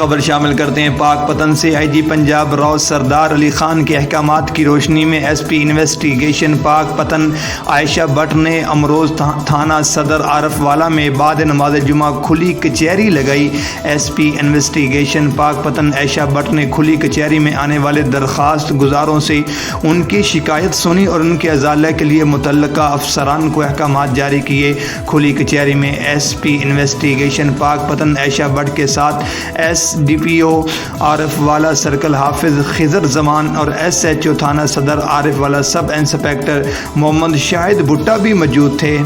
خبر شامل کرتے ہیں پاک پتن سے۔ آئی جی پنجاب راؤ سردار علی خان کے احکامات کی روشنی میں ایس پی انویسٹیگیشن پاک پتن عائشہ بٹ نے امروز تھانہ صدر عارف والا میں بعد نماز جمعہ کھلی کچہری لگائی۔ ایس پی انویسٹیگیشن پاک پتن عائشہ بٹ نے کھلی کچہری میں آنے والے درخواست گزاروں سے ان کی شکایت سنی اور ان کے ازالہ کے لیے متعلقہ افسران کو احکامات جاری کیے۔ کھلی کچہری میں ایس پی انویسٹیگیشن پاک پتن عائشہ بٹ کے ساتھ ایس ڈی پی او عارف والا سرکل حافظ خضر زمان اور ایس ایچ او تھانہ صدر عارف والا سب انسپکٹر محمد شاہد بھٹا بھی موجود تھے۔